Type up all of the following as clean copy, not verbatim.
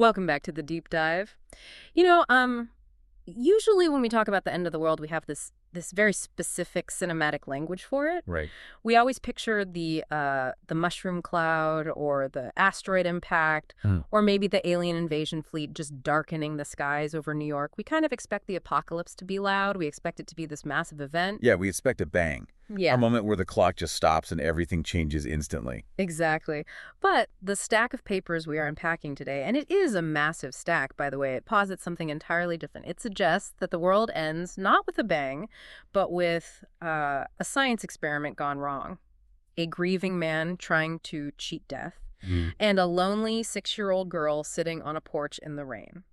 Welcome back to the deep dive. You know, usually when we talk about the end of the world, we have this very specific cinematic language for it. Right. We always picture the mushroom cloud or the asteroid impact or maybe the alien invasion fleet just darkening the skies over New York. We kind of expect the apocalypse to be loud. We expect it to be this massive event. Yeah, we expect a bang. Yeah. A moment where the clock just stops and everything changes instantly. Exactly. But the stack of papers we are unpacking today, and it is a massive stack, by the way, it posits something entirely different. It suggests that the world ends not with a bang, but with a science experiment gone wrong, a grieving man trying to cheat death, and a lonely 6-year-old girl sitting on a porch in the rain.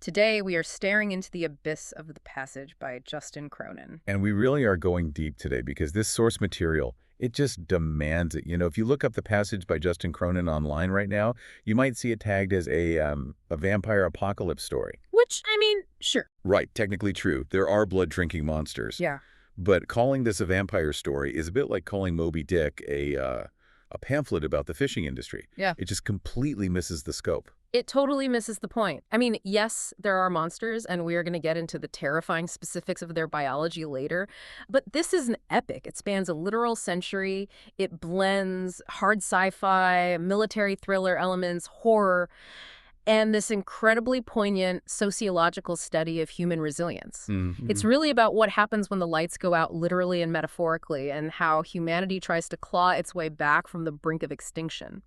Today, we are staring into the abyss of the passage by Justin Cronin. And we really are going deep today because this source material, it just demands it. You know, if you look up the passage by Justin Cronin online right now, you might see it tagged as a vampire apocalypse story. Which, I mean, sure. Right, technically true. There are blood-drinking monsters. Yeah. But calling this a vampire story is a bit like calling Moby Dick a pamphlet about the fishing industry. Yeah. It just completely misses the scope. It totally misses the point. I mean, yes, there are monsters, and we are going to get into the terrifying specifics of their biology later, but this is an epic. It spans a literal century. It blends hard sci-fi, military thriller elements, horror, and this incredibly poignant sociological study of human resilience. It's really about what happens when the lights go out literally and metaphorically, and how humanity tries to claw its way back from the brink of extinction.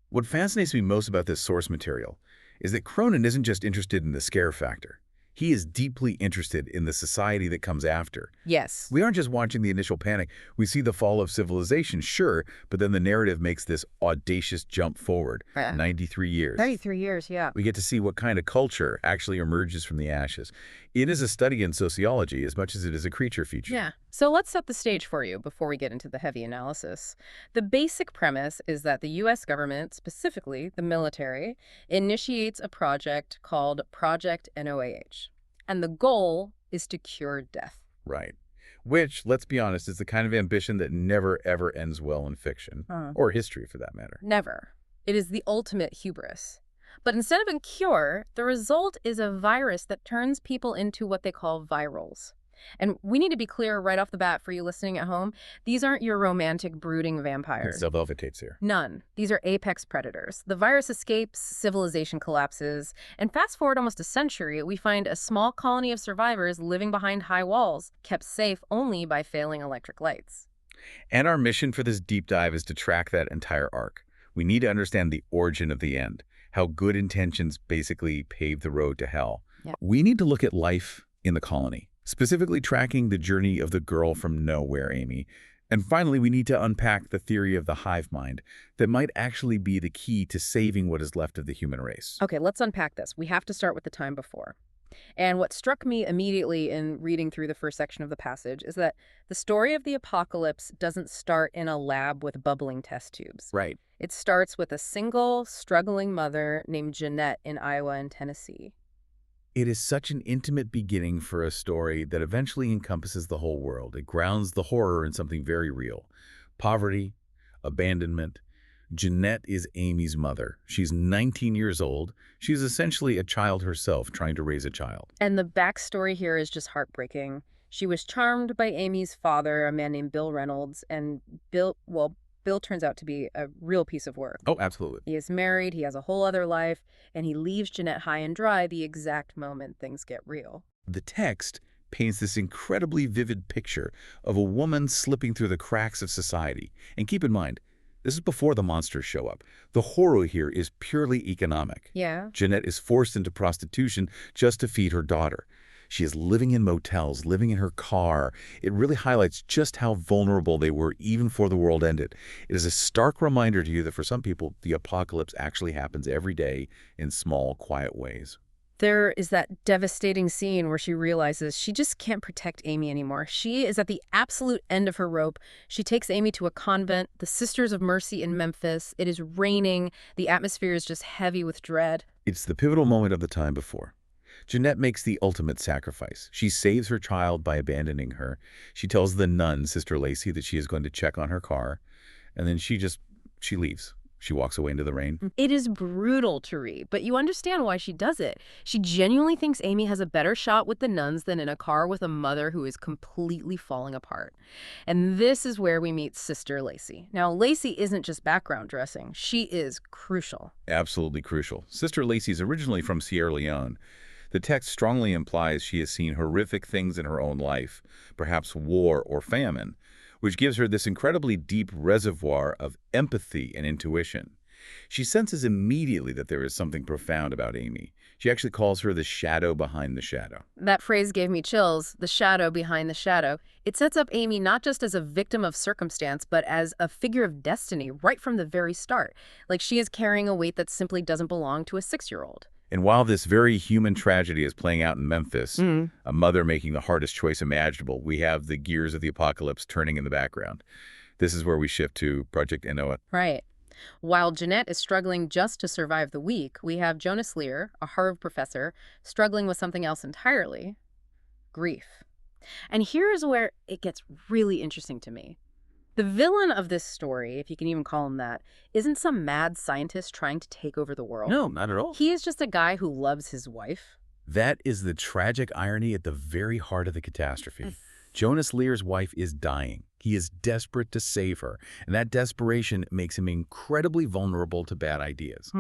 What fascinates me most about this source material is that Cronin isn't just interested in the scare factor. He is deeply interested in the society that comes after. Yes. We aren't just watching the initial panic. We see the fall of civilization, sure, but then the narrative makes this audacious jump forward, 93 years. 33 years, yeah. We get to see what kind of culture actually emerges from the ashes. It is a study in sociology as much as it is a creature feature. Yeah. So let's set the stage for you before we get into the heavy analysis. The basic premise is that the U.S. government, specifically the military, initiates a project called Project NOAH. And the goal is to cure death. Right. Which, let's be honest, is the kind of ambition that never, ever ends well in fiction, or history for that matter. Never. It is the ultimate hubris. But instead of a cure, the result is a virus that turns people into what they call virals. And we need to be clear right off the bat for you listening at home, these aren't your romantic, brooding vampires. Self-velvetates here. None. These are apex predators. The virus escapes, civilization collapses, and fast forward almost a century, we find a small colony of survivors living behind high walls, kept safe only by failing electric lights. And our mission for this deep dive is to track that entire arc. We need to understand the origin of the end, how good intentions basically pave the road to hell. Yeah. We need to look at life in the colony, specifically tracking the journey of the girl from nowhere, Amy. And finally, we need to unpack the theory of the hive mind that might actually be the key to saving what is left of the human race. Okay, let's unpack this. We have to start with the time before. And what struck me immediately in reading through the first section of the passage is that the story of the apocalypse doesn't start in a lab with bubbling test tubes. Right. It starts with a single, struggling mother named Jeanette in Iowa and Tennessee. It is such an intimate beginning for a story that eventually encompasses the whole world. It grounds the horror in something very real. Poverty, abandonment. Jeanette is Amy's mother. She's 19 years old. She's essentially a child herself trying to raise a child. And the backstory here is just heartbreaking. She was charmed by Amy's father, a man named Bill Reynolds, and Bill turns out to be a real piece of work. Oh, absolutely. He is married, he has a whole other life, and he leaves Jeanette high and dry the exact moment things get real. The text paints this incredibly vivid picture of a woman slipping through the cracks of society. And keep in mind, this is before the monsters show up. The horror here is purely economic. Yeah. Jeanette is forced into prostitution just to feed her daughter. She is living in motels, living in her car. It really highlights just how vulnerable they were even before the world ended. It is a stark reminder to you that for some people, the apocalypse actually happens every day in small, quiet ways. There is that devastating scene where she realizes she just can't protect Amy anymore. She is at the absolute end of her rope. She takes Amy to a convent, the Sisters of Mercy in Memphis. It is raining. The atmosphere is just heavy with dread. It's the pivotal moment of the time before. Jeanette makes the ultimate sacrifice. She saves her child by abandoning her. She tells the nun, Sister Lacey, that she is going to check on her car, and then she leaves. She walks away into the rain. It is brutal to read, but you understand why she does it. She genuinely thinks Amy has a better shot with the nuns than in a car with a mother who is completely falling apart. And this is where we meet Sister Lacey. Now, Lacey isn't just background dressing. She is crucial. Absolutely crucial. Sister Lacey is originally from Sierra Leone. The text strongly implies she has seen horrific things in her own life, perhaps war or famine, which gives her this incredibly deep reservoir of empathy and intuition. She senses immediately that there is something profound about Amy. She actually calls her the shadow behind the shadow. That phrase gave me chills, the shadow behind the shadow. It sets up Amy not just as a victim of circumstance, but as a figure of destiny right from the very start. Like she is carrying a weight that simply doesn't belong to a 6-year-old. And while this very human tragedy is playing out in Memphis, a mother making the hardest choice imaginable, we have the gears of the apocalypse turning in the background. This is where we shift to Project Inoa. Right. While Jeanette is struggling just to survive the week, we have Jonas Lear, a Harvard professor, struggling with something else entirely: grief. And here's where it gets really interesting to me. The villain of this story, if you can even call him that, isn't some mad scientist trying to take over the world. No, not at all. He is just a guy who loves his wife. That is the tragic irony at the very heart of the catastrophe. Jonas Lear's wife is dying. He is desperate to save her, and that desperation makes him incredibly vulnerable to bad ideas.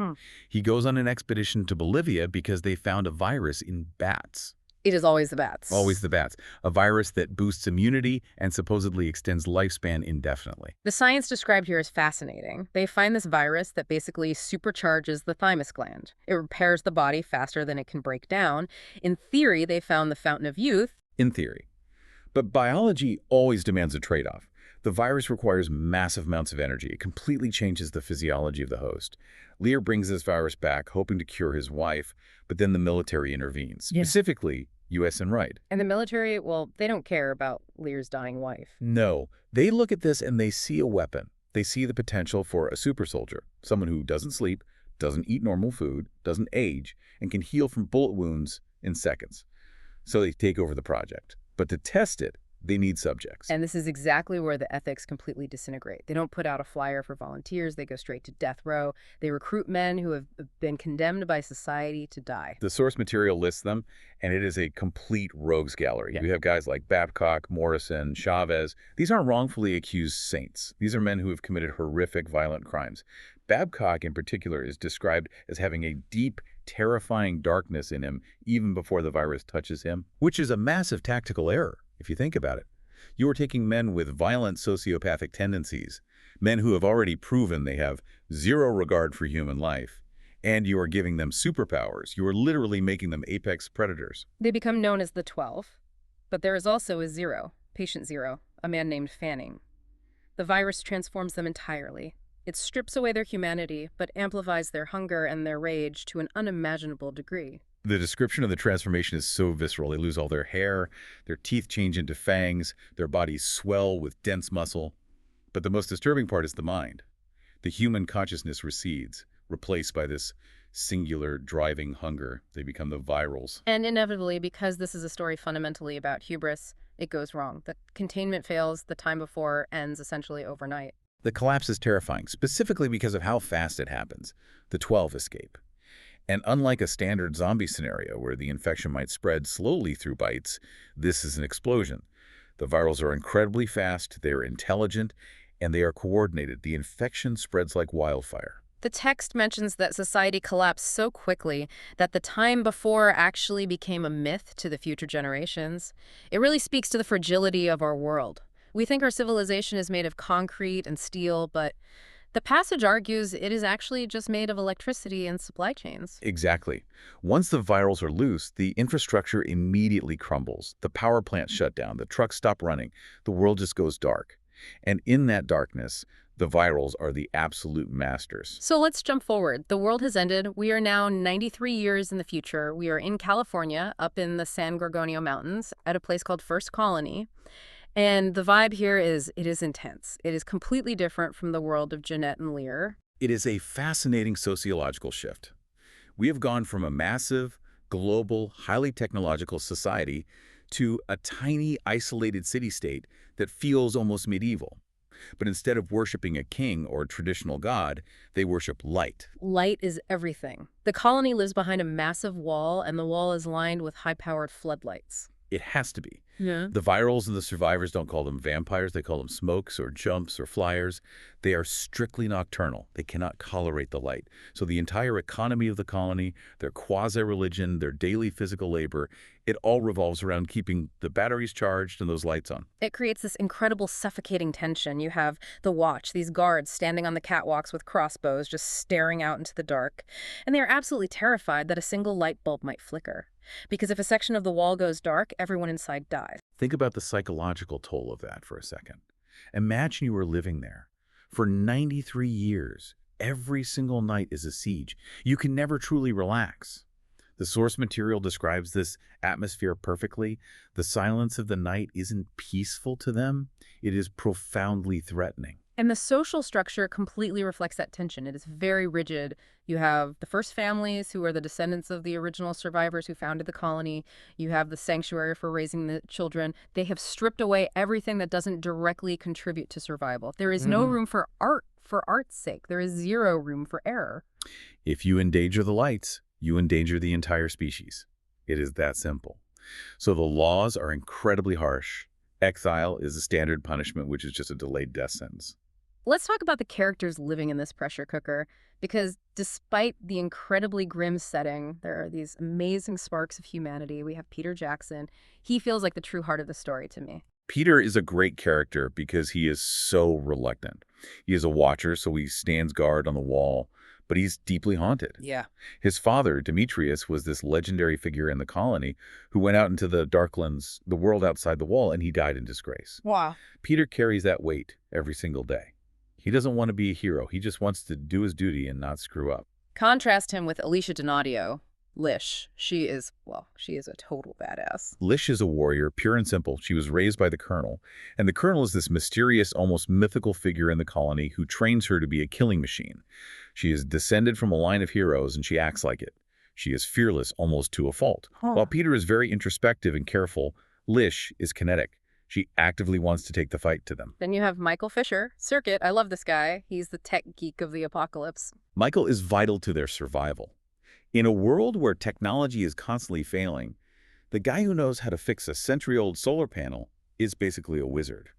He goes on an expedition to Bolivia because they found a virus in bats. It is always the bats. Always the bats. A virus that boosts immunity and supposedly extends lifespan indefinitely. The science described here is fascinating. They find this virus that basically supercharges the thymus gland. It repairs the body faster than it can break down. In theory, they found the fountain of youth. In theory. But biology always demands a trade-off. The virus requires massive amounts of energy. It completely changes the physiology of the host. Lear brings this virus back, hoping to cure his wife, but then the military intervenes, specifically U.S. and Right. And the military, well, they don't care about Lear's dying wife. No. They look at this and they see a weapon. They see the potential for a super soldier, someone who doesn't sleep, doesn't eat normal food, doesn't age, and can heal from bullet wounds in seconds. So they take over the project. But to test it, they need subjects. And this is exactly where the ethics completely disintegrate. They don't put out a flyer for volunteers. They go straight to death row. They recruit men who have been condemned by society to die. The source material lists them, and it is a complete rogues gallery. You have guys like Babcock, Morrison, Chavez. These aren't wrongfully accused saints. These are men who have committed horrific, violent crimes. Babcock, in particular, is described as having a deep, terrifying darkness in him even before the virus touches him, which is a massive tactical error. If you think about it, you are taking men with violent sociopathic tendencies, men who have already proven they have zero regard for human life, and you are giving them superpowers. You are literally making them apex predators. They become known as the 12. But there is also a zero, patient zero, a man named Fanning. The virus transforms them entirely. It strips away their humanity, but amplifies their hunger and their rage to an unimaginable degree. The description of the transformation is so visceral. They lose all their hair, their teeth change into fangs, their bodies swell with dense muscle. But the most disturbing part is the mind. The human consciousness recedes, replaced by this singular driving hunger. They become the virals. And inevitably, because this is a story fundamentally about hubris, it goes wrong. The containment fails, the time before ends essentially overnight. The collapse is terrifying, specifically because of how fast it happens. The 12 escape. And unlike a standard zombie scenario where the infection might spread slowly through bites, this is an explosion. The virals are incredibly fast, they are intelligent, and they are coordinated. The infection spreads like wildfire. The text mentions that society collapsed so quickly that the time before actually became a myth to the future generations. It really speaks to the fragility of our world. We think our civilization is made of concrete and steel, but the passage argues it is actually just made of electricity and supply chains. Exactly. Once the virals are loose, the infrastructure immediately crumbles. The power plants shut down, the trucks stop running, the world just goes dark. And in that darkness, the virals are the absolute masters. So let's jump forward. The world has ended. We are now 93 years in the future. We are in California, up in the San Gorgonio Mountains, at a place called First Colony. And the vibe here is, it is intense. It is completely different from the world of Jeanette and Lear. It is a fascinating sociological shift. We have gone from a massive, global, highly technological society to a tiny, isolated city-state that feels almost medieval. But instead of worshiping a king or a traditional god, they worship light. Light is everything. The colony lives behind a massive wall, and the wall is lined with high-powered floodlights. It has to be. Yeah. The virals and the survivors don't call them vampires. They call them smokes or jumps or flyers. They are strictly nocturnal. They cannot tolerate the light. So the entire economy of the colony, their quasi-religion, their daily physical labor, it all revolves around keeping the batteries charged and those lights on. It creates this incredible suffocating tension. You have the watch, these guards standing on the catwalks with crossbows, just staring out into the dark. And they are absolutely terrified that a single light bulb might flicker. Because if a section of the wall goes dark, everyone inside dies. Think about the psychological toll of that for a second. Imagine you were living there. For 93 years, every single night is a siege. You can never truly relax. The source material describes this atmosphere perfectly. The silence of the night isn't peaceful to them. It is profoundly threatening. And the social structure completely reflects that tension. It is very rigid. You have the first families who are the descendants of the original survivors who founded the colony. You have the sanctuary for raising the children. They have stripped away everything that doesn't directly contribute to survival. There is no room for art for art's sake. There is zero room for error. If you endanger the lights, you endanger the entire species. It is that simple. So the laws are incredibly harsh. Exile is a standard punishment, which is just a delayed death sentence. Let's talk about the characters living in this pressure cooker, because despite the incredibly grim setting, there are these amazing sparks of humanity. We have Peter Jackson. He feels like the true heart of the story to me. Peter is a great character because he is so reluctant. He is a watcher, so he stands guard on the wall, but he's deeply haunted. Yeah. His father, Demetrius, was this legendary figure in the colony who went out into the Darklands, the world outside the wall, and he died in disgrace. Wow. Peter carries that weight every single day. He doesn't want to be a hero. He just wants to do his duty and not screw up. Contrast him with Alicia Donadio, Lish. She is a total badass. Lish is a warrior, pure and simple. She was raised by the Colonel, and the Colonel is this mysterious, almost mythical figure in the colony who trains her to be a killing machine. She is descended from a line of heroes, and she acts like it. She is fearless, almost to a fault. While Peter is very introspective and careful, Lish is kinetic. She actively wants to take the fight to them. Then you have Michael Fisher, Circuit. I love this guy. He's the tech geek of the apocalypse. Michael is vital to their survival. In a world where technology is constantly failing, the guy who knows how to fix a century-old solar panel is basically a wizard.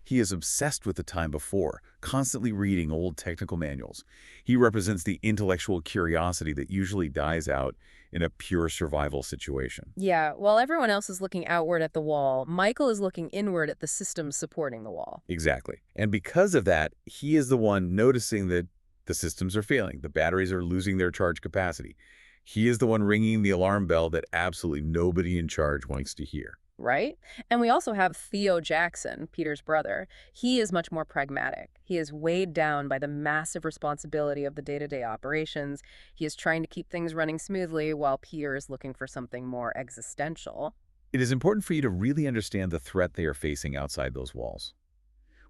He is obsessed with the time before, constantly reading old technical manuals. He represents the intellectual curiosity that usually dies out in a pure survival situation. Yeah, while everyone else is looking outward at the wall, Michael is looking inward at the systems supporting the wall. Exactly. And because of that, he is the one noticing that the systems are failing. The batteries are losing their charge capacity. He is the one ringing the alarm bell that absolutely nobody in charge wants to hear. Right? And we also have Theo Jackson, Peter's brother. He is much more pragmatic. He is weighed down by the massive responsibility of the day-to-day operations. He is trying to keep things running smoothly while Peter is looking for something more existential. It is important for you to really understand the threat they are facing outside those walls.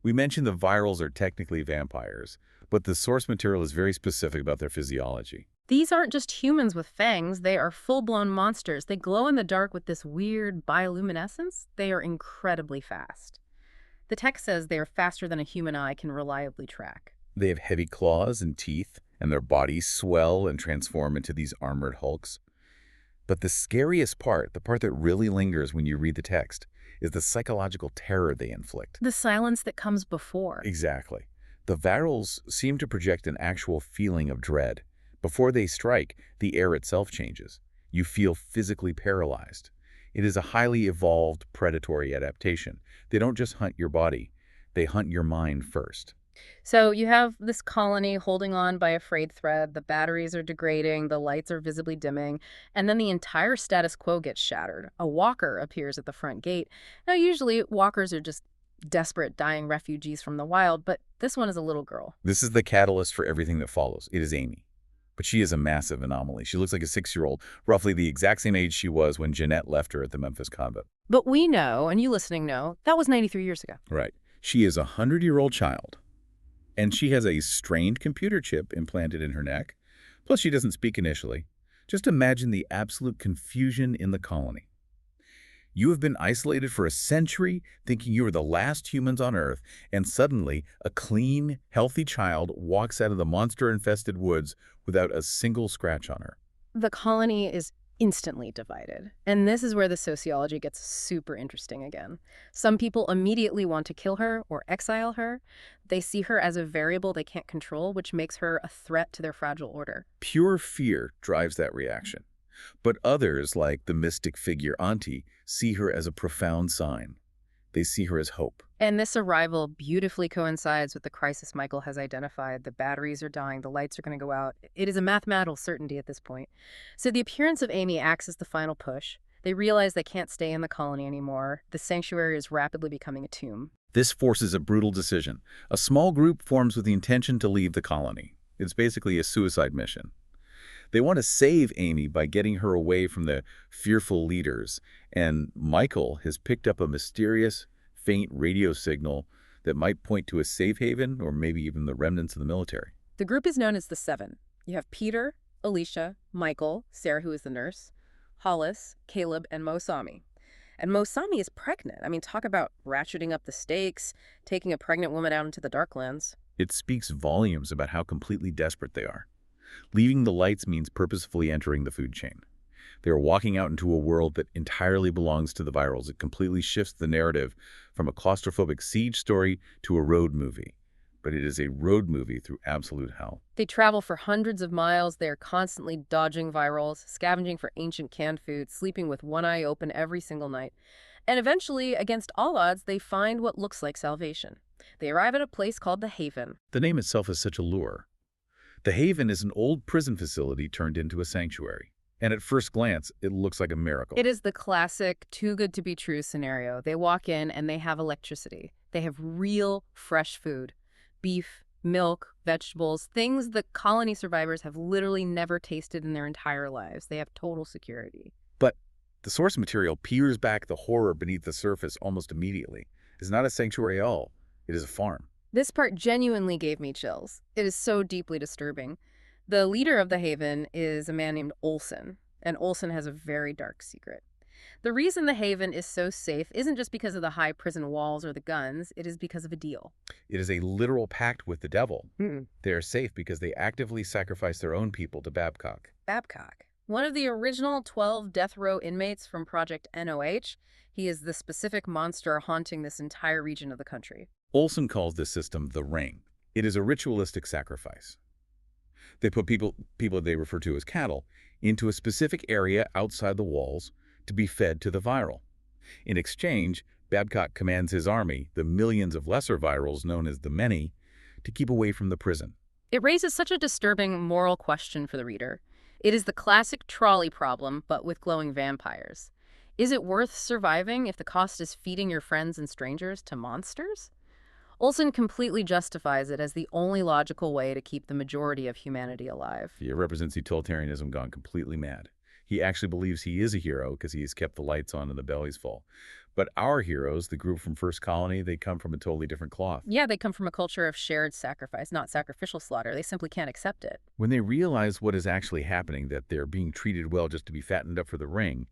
We mentioned the virals are technically vampires, but the source material is very specific about their physiology. These aren't just humans with fangs, they are full-blown monsters. They glow in the dark with this weird bioluminescence. They are incredibly fast. The text says they are faster than a human eye can reliably track. They have heavy claws and teeth, and their bodies swell and transform into these armored hulks. But the scariest part, the part that really lingers when you read the text, is the psychological terror they inflict. The silence that comes before. Exactly. The virals seem to project an actual feeling of dread. Before they strike, the air itself changes. You feel physically paralyzed. It is a highly evolved predatory adaptation. They don't just hunt your body, they hunt your mind first. So you have this colony holding on by a frayed thread, the batteries are degrading, the lights are visibly dimming, and then the entire status quo gets shattered. A walker appears at the front gate. Now usually walkers are just desperate, dying refugees from the wild, but this one is a little girl. This is the catalyst for everything that follows. It is Amy. But she is a massive anomaly. She looks like a 6-year-old, roughly the exact same age she was when Jeanette left her at the Memphis convent. But we know, and you listening know, that was 93 years ago. Right. She is a 100-year-old child, and she has a strained computer chip implanted in her neck. Plus, she doesn't speak initially. Just imagine the absolute confusion in the colony. You have been isolated for a century, thinking you are the last humans on Earth, and suddenly a clean, healthy child walks out of the monster-infested woods without a single scratch on her. The colony is instantly divided. And this is where the sociology gets super interesting again. Some people immediately want to kill her or exile her. They see her as a variable they can't control, which makes her a threat to their fragile order. Pure fear drives that reaction. But others, like the mystic figure Auntie, see her as a profound sign. They see her as hope. And this arrival beautifully coincides with the crisis Michael has identified. The batteries are dying, the lights are going to go out. It is a mathematical certainty at this point. So the appearance of Amy acts as the final push. They realize they can't stay in the colony anymore. The sanctuary is rapidly becoming a tomb. This forces a brutal decision. A small group forms with the intention to leave the colony. It's basically a suicide mission. They want to save Amy by getting her away from the fearful leaders, and Michael has picked up a mysterious, faint radio signal that might point to a safe haven or maybe even the remnants of the military. The group is known as the Seven. You have Peter, Alicia, Michael, Sarah, who is the nurse, Hollis, Caleb, and Mosami. And Mosami is pregnant. I mean, talk about ratcheting up the stakes, taking a pregnant woman out into the Darklands. It speaks volumes about how completely desperate they are. Leaving the lights means purposefully entering the food chain. They are walking out into a world that entirely belongs to the virals. It completely shifts the narrative from a claustrophobic siege story to a road movie. But it is a road movie through absolute hell. They travel for hundreds of miles. They are constantly dodging virals, scavenging for ancient canned food, sleeping with one eye open every single night. And eventually, against all odds, they find what looks like salvation. They arrive at a place called the Haven. The name itself is such a lure. The Haven is an old prison facility turned into a sanctuary. And at first glance, it looks like a miracle. It is the classic too good to be true scenario. They walk in and they have electricity. They have real, fresh food. Beef, milk, vegetables, things the colony survivors have literally never tasted in their entire lives. They have total security. But the source material peers back the horror beneath the surface almost immediately. It's not a sanctuary at all. It is a farm. This part genuinely gave me chills. It is so deeply disturbing. The leader of the Haven is a man named Olson, and Olson has a very dark secret. The reason the Haven is so safe isn't just because of the high prison walls or the guns, it is because of a deal. It is a literal pact with the devil. They are safe because they actively sacrifice their own people to Babcock. Babcock, one of the original 12 death row inmates from Project NOH, he is the specific monster haunting this entire region of the country. Olson calls this system the ring. It is a ritualistic sacrifice. They put people they refer to as cattle into a specific area outside the walls to be fed to the viral. In exchange, Babcock commands his army, the millions of lesser virals known as the many, to keep away from the prison. It raises such a disturbing moral question for the reader. It is the classic trolley problem, but with glowing vampires. Is it worth surviving if the cost is feeding your friends and strangers to monsters? Olson completely justifies it as the only logical way to keep the majority of humanity alive. He represents utilitarianism gone completely mad. He actually believes he is a hero because he has kept the lights on and the bellies full. But our heroes, the group from First Colony, they come from a totally different cloth. Yeah, they come from a culture of shared sacrifice, not sacrificial slaughter. They simply can't accept it. When they realize what is actually happening, that they're being treated well just to be fattened up for the ring,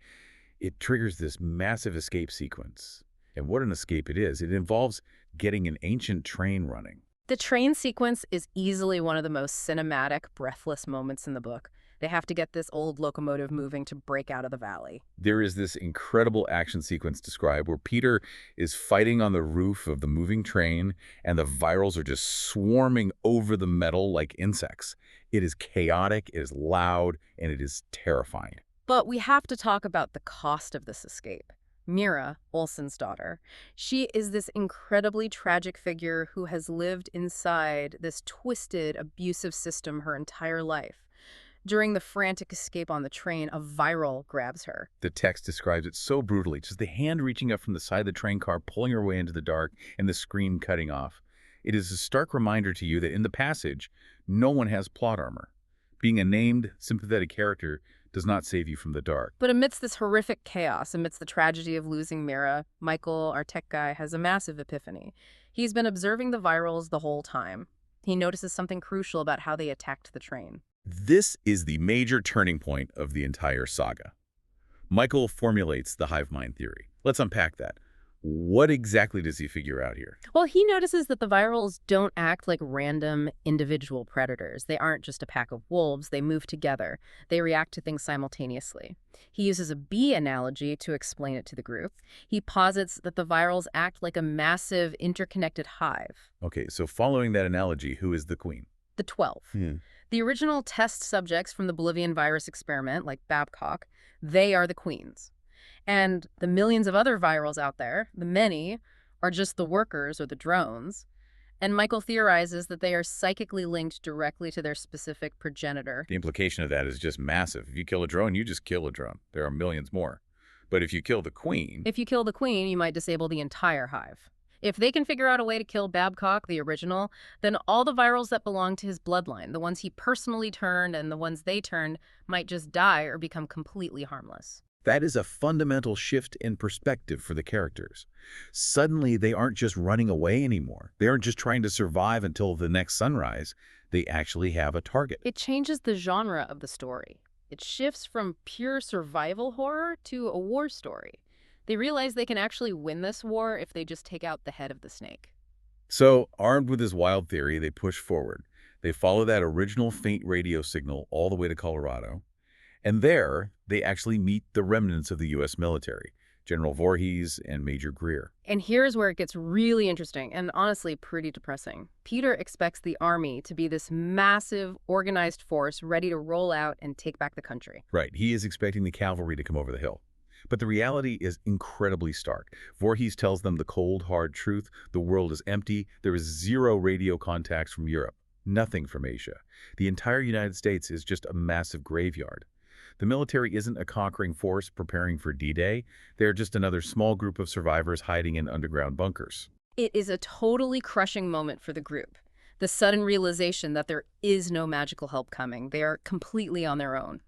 it triggers this massive escape sequence. And what an escape it is. It involves getting an ancient train running. The train sequence is easily one of the most cinematic, breathless moments in the book. They have to get this old locomotive moving to break out of the valley. There is this incredible action sequence described where Peter is fighting on the roof of the moving train and the virals are just swarming over the metal like insects. It is chaotic, it is loud, and it is terrifying. But we have to talk about the cost of this escape. Mira, Olson's daughter, she is this incredibly tragic figure who has lived inside this twisted, abusive system her entire life. During the frantic escape on the train, a viral grabs her. The text describes it so brutally, just the hand reaching up from the side of the train car, pulling her way into the dark, and the screen cutting off. It is a stark reminder to you that in the passage, no one has plot armor. Being a named, sympathetic character does not save you from the dark. But amidst this horrific chaos, amidst the tragedy of losing Mira, Michael, our tech guy, has a massive epiphany. He's been observing the virals the whole time. He notices something crucial about how they attacked the train. This is the major turning point of the entire saga. Michael formulates the hive mind theory. Let's unpack that. What exactly does he figure out here? Well, he notices that the virals don't act like random individual predators. They aren't just a pack of wolves. They move together. They react to things simultaneously. He uses a bee analogy to explain it to the group. He posits that the virals act like a massive interconnected hive. Okay, so following that analogy, who is the queen? The 12. The original test subjects from the Bolivian virus experiment, like Babcock, they are the queens. And the millions of other virals out there, the many, are just the workers or the drones. And Michael theorizes that they are psychically linked directly to their specific progenitor. The implication of that is just massive. If you kill a drone, you just kill a drone. There are millions more. But if you kill the queen... If you kill the queen, you might disable the entire hive. If they can figure out a way to kill Babcock, the original, then all the virals that belong to his bloodline, the ones he personally turned and the ones they turned, might just die or become completely harmless. That is a fundamental shift in perspective for the characters. Suddenly, they aren't just running away anymore. They aren't just trying to survive until the next sunrise. They actually have a target. It changes the genre of the story. It shifts from pure survival horror to a war story. They realize they can actually win this war if they just take out the head of the snake. So, armed with this wild theory, they push forward. They follow that original faint radio signal all the way to Colorado. And there, they actually meet the remnants of the U.S. military, General Voorhees and Major Greer. And here's where it gets really interesting and honestly pretty depressing. Peter expects the army to be this massive, organized force ready to roll out and take back the country. Right, he is expecting the cavalry to come over the hill. But the reality is incredibly stark. Voorhees tells them the cold, hard truth. The world is empty. There is zero radio contacts from Europe. Nothing from Asia. The entire United States is just a massive graveyard. The military isn't a conquering force preparing for D-Day. They're just another small group of survivors hiding in underground bunkers. It is a totally crushing moment for the group. The sudden realization that there is no magical help coming. They are completely on their own.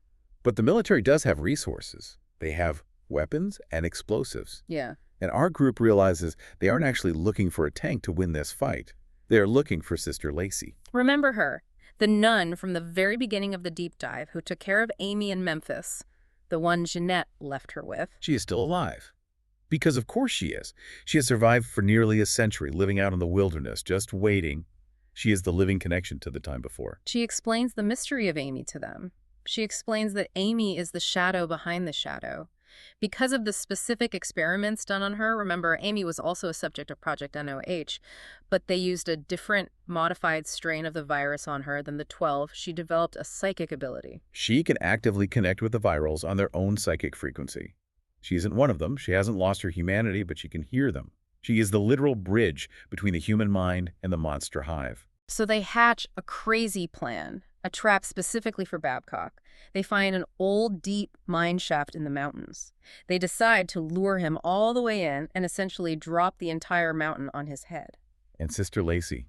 But the military does have resources. They have weapons and explosives. Yeah. And our group realizes they aren't actually looking for a tank to win this fight. They are looking for Sister Lacey. Remember her, the nun from the very beginning of the deep dive who took care of Amy in Memphis, the one Jeanette left her with. She is still alive. Because of course she is. She has survived for nearly a century, living out in the wilderness, just waiting. She is the living connection to the time before. She explains the mystery of Amy to them. She explains that Amy is the shadow behind the shadow. Because of the specific experiments done on her, remember, Amy was also a subject of Project NOH, but they used a different modified strain of the virus on her than the 12. She developed a psychic ability. She can actively connect with the virals on their own psychic frequency. She isn't one of them. She hasn't lost her humanity, but she can hear them. She is the literal bridge between the human mind and the monster hive. So they hatch a crazy plan, a trap specifically for Babcock. They find an old, deep mine shaft in the mountains. They decide to lure him all the way in and essentially drop the entire mountain on his head. And Sister Lacey,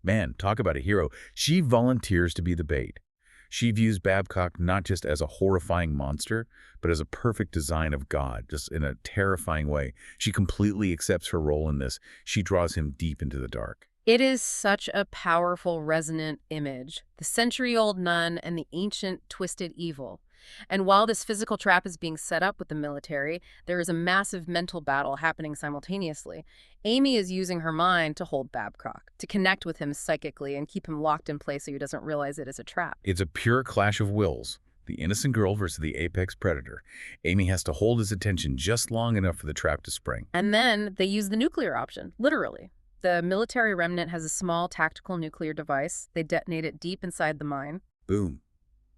man, talk about a hero. She volunteers to be the bait. She views Babcock not just as a horrifying monster, but as a perfect design of God, just in a terrifying way. She completely accepts her role in this. She draws him deep into the dark. It is such a powerful, resonant image. The century-old nun and the ancient, twisted evil. And while this physical trap is being set up with the military, there is a massive mental battle happening simultaneously. Amy is using her mind to hold Babcock, to connect with him psychically and keep him locked in place so he doesn't realize it is a trap. It's a pure clash of wills. The innocent girl versus the apex predator. Amy has to hold his attention just long enough for the trap to spring. And then they use the nuclear option, literally. The military remnant has a small tactical nuclear device. They detonate it deep inside the mine. Boom.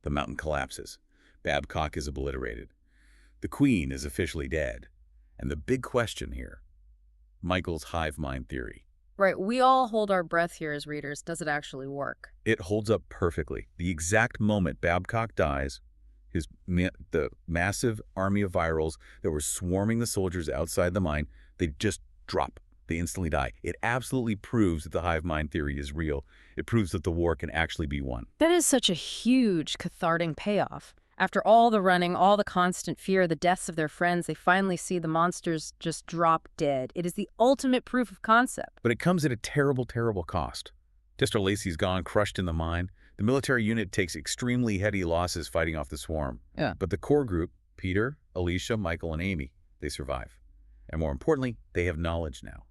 The mountain collapses. Babcock is obliterated. The queen is officially dead. And the big question here, Michael's hive mind theory. Right, we all hold our breath here as readers. Does it actually work? It holds up perfectly. The exact moment Babcock dies, the massive army of virals that were swarming the soldiers outside the mine, they just drop. They instantly die. It absolutely proves that the hive mind theory is real. It proves that the war can actually be won. That is such a huge cathartic payoff. After all the running, all the constant fear, the deaths of their friends, they finally see the monsters just drop dead. It is the ultimate proof of concept. But it comes at a terrible, terrible cost. Sister Lacey's gone, crushed in the mine. The military unit takes extremely heavy losses fighting off the swarm. Yeah. But the core group, Peter, Alicia, Michael, and Amy, they survive. And more importantly, they have knowledge now.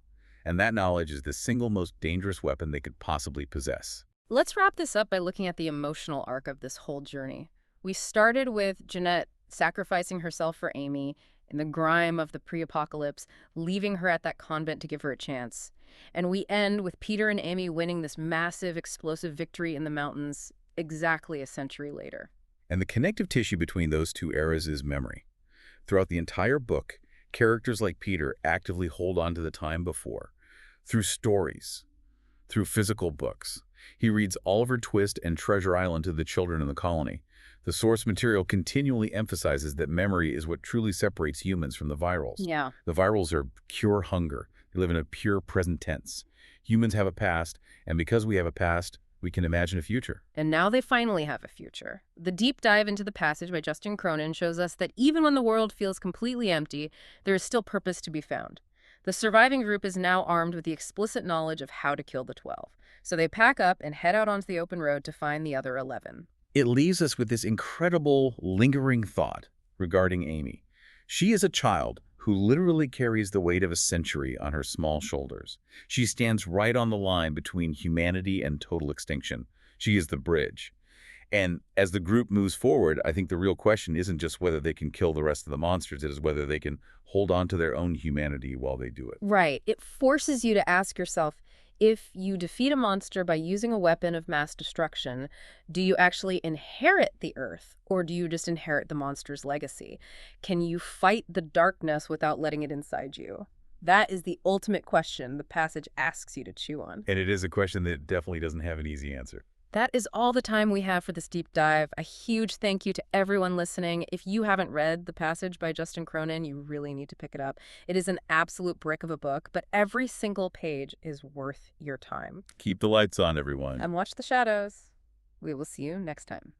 And that knowledge is the single most dangerous weapon they could possibly possess. Let's wrap this up by looking at the emotional arc of this whole journey. We started with Jeanette sacrificing herself for Amy in the grime of the pre-apocalypse, leaving her at that convent to give her a chance. And we end with Peter and Amy winning this massive, explosive victory in the mountains exactly a century later. And the connective tissue between those two eras is memory. Throughout the entire book, characters like Peter actively hold on to the time before, through stories, through physical books. He reads Oliver Twist and Treasure Island to the children in the colony. The source material continually emphasizes that memory is what truly separates humans from the virals. Yeah. The virals are pure hunger. They live in a pure present tense. Humans have a past, and because we have a past, we can imagine a future. And now they finally have a future. The deep dive into the passage by Justin Cronin shows us that even when the world feels completely empty, there is still purpose to be found. The surviving group is now armed with the explicit knowledge of how to kill the 12. So they pack up and head out onto the open road to find the other 11. It leaves us with this incredible, lingering thought regarding Amy. She is a child who literally carries the weight of a century on her small shoulders. She stands right on the line between humanity and total extinction. She is the bridge. And as the group moves forward, I think the real question isn't just whether they can kill the rest of the monsters, it is whether they can hold on to their own humanity while they do it. Right. It forces you to ask yourself, if you defeat a monster by using a weapon of mass destruction, do you actually inherit the Earth, or do you just inherit the monster's legacy? Can you fight the darkness without letting it inside you? That is the ultimate question the passage asks you to chew on. And it is a question that definitely doesn't have an easy answer. That is all the time we have for this deep dive. A huge thank you to everyone listening. If you haven't read The Passage by Justin Cronin, you really need to pick it up. It is an absolute brick of a book, but every single page is worth your time. Keep the lights on, everyone. And watch the shadows. We will see you next time.